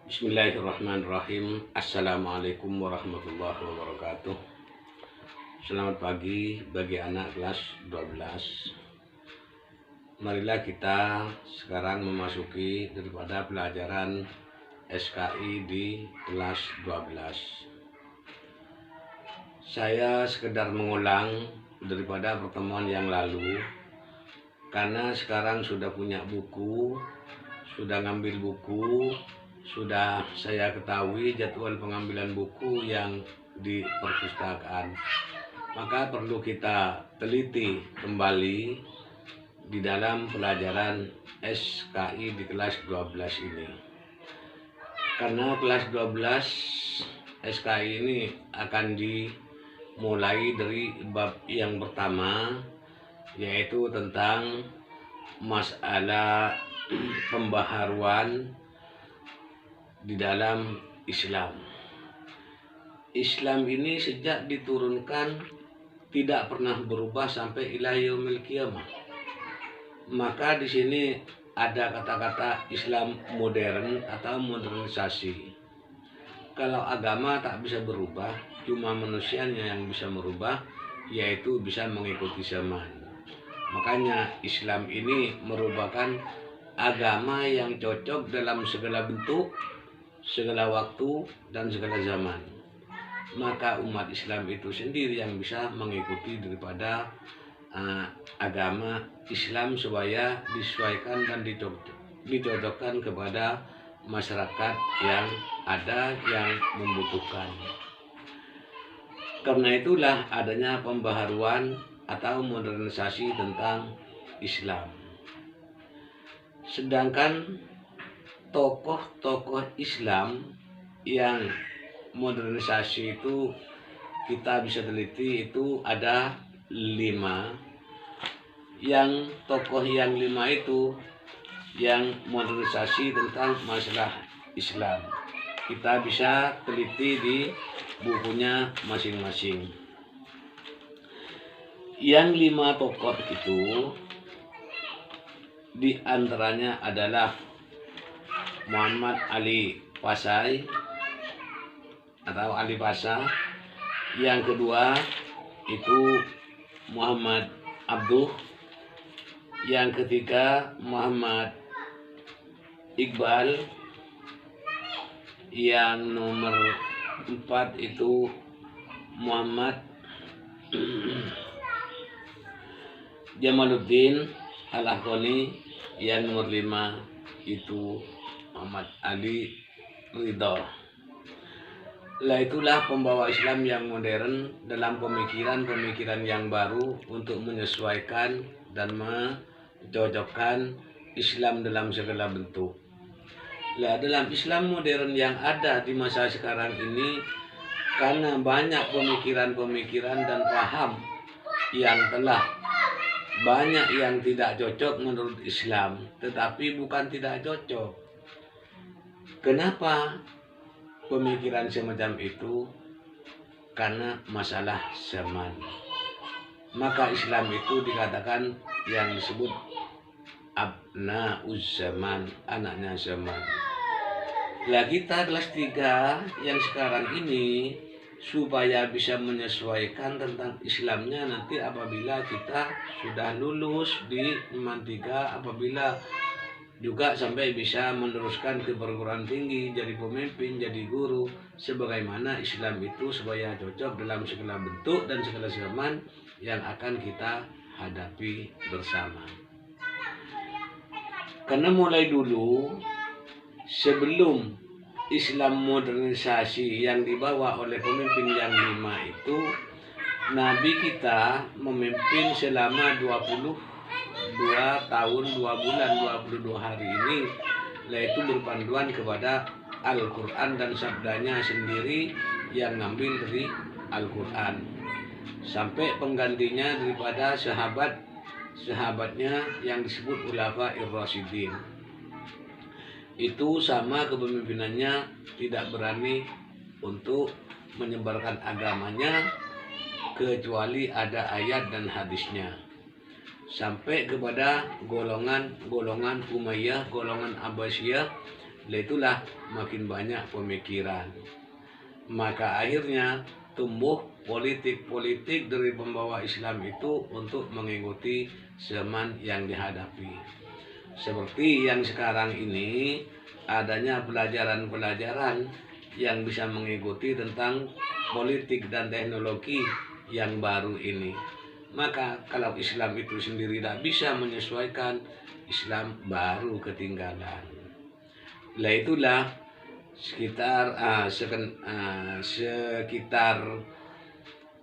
Bismillahirrahmanirrahim. Assalamualaikum warahmatullahi wabarakatuh. Selamat pagi bagi anak kelas 12. Marilah kita sekarang memasuki daripada pelajaran SKI di kelas 12. Saya sekedar mengulang daripada pertemuan yang lalu, karena sekarang sudah punya buku, sudah ngambil buku, sudah saya ketahui jadwal pengambilan buku yang di perpustakaan, maka perlu kita teliti kembali di dalam pelajaran SKI di kelas 12 ini. Karena kelas 12 SKI ini akan dimulai dari bab yang pertama, yaitu tentang masalah pembaharuan di dalam Islam. Islam ini sejak diturunkan tidak pernah berubah sampai ila yaumil qiyamah. Maka di sini ada kata-kata Islam modern atau modernisasi. Kalau agama tak bisa berubah, cuma manusianya yang bisa merubah, yaitu bisa mengikuti zaman. Makanya Islam ini merupakan agama yang cocok dalam segala bentuk, segala waktu, dan segala zaman. Maka umat Islam itu sendiri yang bisa mengikuti daripada agama Islam supaya disesuaikan dan dicocokkan kepada masyarakat yang ada yang membutuhkan. Karena itulah adanya pembaharuan atau modernisasi tentang Islam. Sedangkan tokoh-tokoh Islam yang modernisasi itu kita bisa teliti itu ada 5. Yang tokoh yang 5 itu yang modernisasi tentang masalah Islam, kita bisa teliti di bukunya masing-masing. Yang 5 tokoh itu di antaranya adalah Muhammad Ali Pasai atau Ali Pasha. Yang kedua itu Muhammad Abduh. Yang ketiga Muhammad Iqbal. Yang nomor 4 itu Muhammad Jamaluddin Al-Ahqani. Yang nomor 5 itu Muhammad Ali Ridho. Lah itulah pembawa Islam yang modern dalam pemikiran-pemikiran yang baru untuk menyesuaikan dan mencocokkan Islam dalam segala bentuk. Lah dalam Islam modern yang ada di masa sekarang ini, karena banyak pemikiran-pemikiran dan paham yang telah banyak yang tidak cocok menurut Islam, tetapi bukan tidak cocok. Kenapa pemikiran semacam itu? Karena masalah zaman. Maka Islam itu dikatakan yang disebut abna'uz zaman, anaknya zaman. Lah kita kelas 3 yang sekarang ini supaya bisa menyesuaikan tentang Islamnya nanti apabila kita sudah lulus di Iman 3, apabila juga sampai bisa meneruskan ke perguruan tinggi, jadi pemimpin, jadi guru, sebagaimana Islam itu supaya cocok dalam segala bentuk dan segala zaman yang akan kita hadapi bersama. Karena mulai dulu sebelum Islam modernisasi yang dibawa oleh pemimpin yang 5 itu, Nabi kita memimpin selama 22 tahun 2 bulan 22 hari ini, yaitu berpanduan kepada Al-Quran dan sabdanya sendiri yang ngambil dari Al-Quran, sampai penggantinya daripada sahabatnya yang disebut Khulafair Rasyidin. Itu sama kepemimpinannya tidak berani untuk menyebarkan agamanya kecuali ada ayat dan hadisnya. sampai kepada golongan Umayyah, golongan Abbasiyah itulah makin banyak pemikiran. Maka akhirnya tumbuh politik-politik dari pembawa Islam itu untuk mengikuti zaman yang dihadapi. Seperti yang sekarang ini adanya pelajaran-pelajaran yang bisa mengikuti tentang politik dan teknologi yang baru ini. Maka kalau Islam itu sendiri tidak bisa menyesuaikan, Islam baru ketinggalan. Itulah sekitar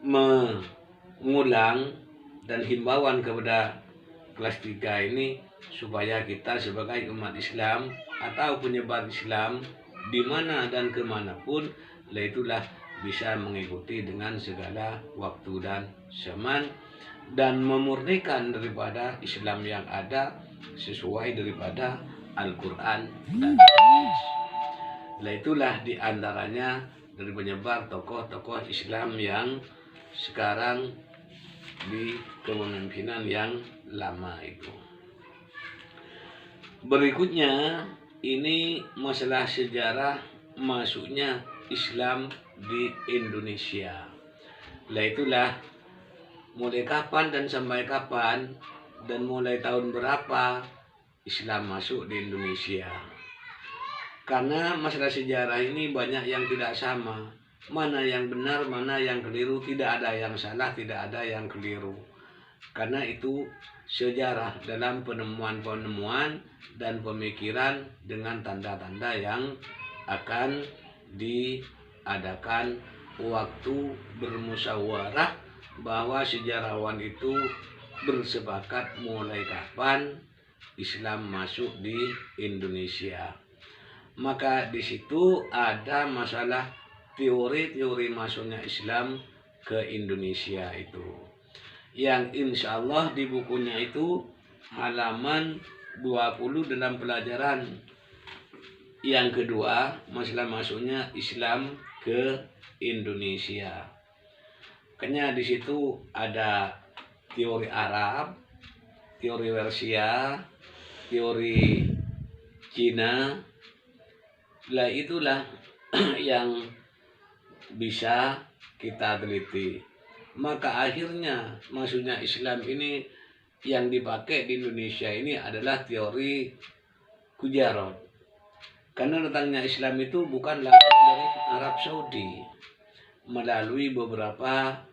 mengulang dan himbauan kepada kelas 3 ini supaya kita sebagai umat Islam atau penyebar Islam di mana dan kemanapun, itulah bisa mengikuti dengan segala waktu dan zaman dan memurnikan daripada Islam yang ada sesuai daripada Al-Quran dan Hadis. Itulah diantaranya dari penyebar tokoh-tokoh Islam yang sekarang di kepemimpinan yang lama itu. Berikutnya ini masalah sejarah masuknya Islam di Indonesia. Itulah mulai kapan dan sampai kapan dan mulai tahun berapa Islam masuk di Indonesia. Karena masalah sejarah ini banyak yang tidak sama. Mana yang benar, mana yang keliru, tidak ada yang salah, tidak ada yang keliru. Karena itu sejarah dalam penemuan-penemuan dan pemikiran dengan tanda-tanda yang akan diadakan waktu bermusyawarah bahwa sejarawan itu bersepakat mulai kapan Islam masuk di Indonesia. Maka di situ ada masalah teori-teori masuknya Islam ke Indonesia itu. Yang insya Allah di bukunya itu halaman 20 dalam pelajaran yang kedua, masalah masuknya Islam ke Indonesia. Makanya di situ ada teori Arab, teori Persia, teori Cina. Itulah yang bisa kita teliti. Maka akhirnya masuknya Islam ini yang dipakai di Indonesia ini adalah teori Gujarot. Karena datangnya Islam itu bukan langsung dari Arab Saudi, melalui beberapa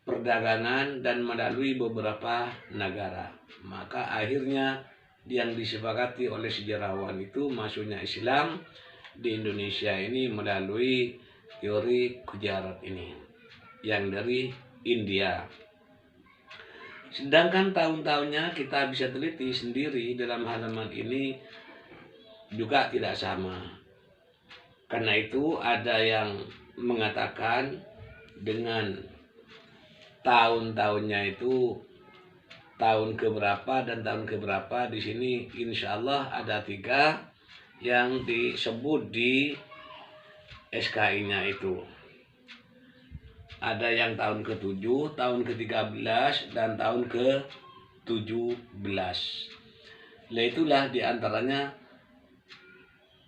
perdagangan dan melalui beberapa negara. Maka akhirnya yang disepakati oleh sejarawan itu masuknya Islam di Indonesia ini melalui teori Gujarot ini yang dari India. Sedangkan tahun-tahunnya kita bisa teliti sendiri dalam halaman ini juga tidak sama. Karena itu ada yang mengatakan dengan tahun-tahunnya itu tahun keberapa dan tahun keberapa. Di sini insya Allah ada 3 yang disebut di SKI-nya itu. Ada yang tahun ke-7, tahun ke-13, dan tahun ke-17. Itulah diantaranya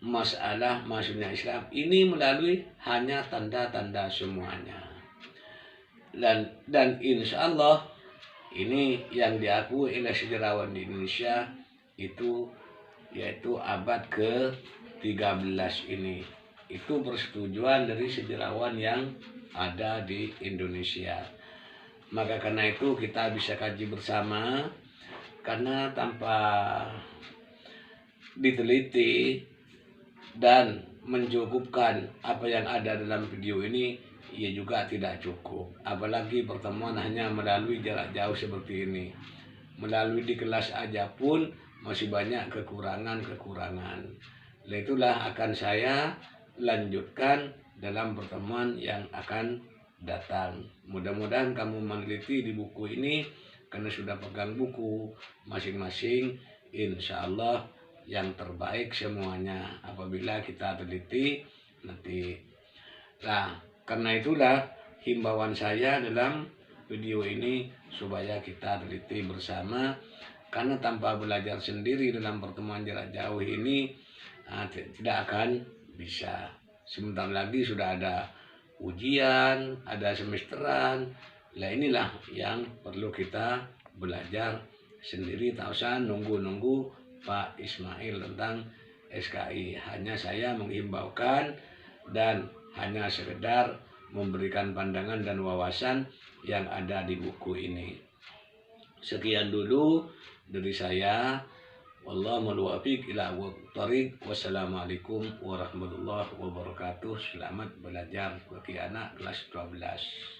masalah masuknya Islam ini melalui hanya tanda-tanda semuanya. Dan insya Allah ini yang diakui oleh sejarawan di Indonesia itu yaitu abad ke-13 ini. Itu persetujuan dari sejarawan yang ada di Indonesia. Maka karena itu kita bisa kaji bersama, karena tanpa diteliti dan mencukupkan apa yang ada dalam video ini, ia juga tidak cukup. Apalagi pertemuan hanya melalui jarak jauh seperti ini. Melalui di kelas aja pun masih banyak kekurangan-kekurangan. Itulah akan saya lanjutkan dalam pertemuan yang akan datang. Mudah-mudahan kamu meneliti di buku ini, karena sudah pegang buku masing-masing, insya Allah yang terbaik semuanya apabila kita teliti nanti. Nah, karena itulah himbauan saya dalam video ini supaya kita teliti bersama, karena tanpa belajar sendiri dalam pertemuan jarak jauh ini tidak akan bisa. Sebentar lagi sudah ada ujian, ada semesteran. Nah inilah yang perlu kita belajar sendiri, tak usah nunggu-nunggu Pak Ismail tentang SKI. Hanya saya menghimbaukan dan hanya sekedar memberikan pandangan dan wawasan yang ada di buku ini. Sekian dulu dari saya. Wallahu muwaffiq ila thoriq. Wassalamualaikum warahmatullahi wabarakatuh. Selamat belajar bagi anak kelas 12.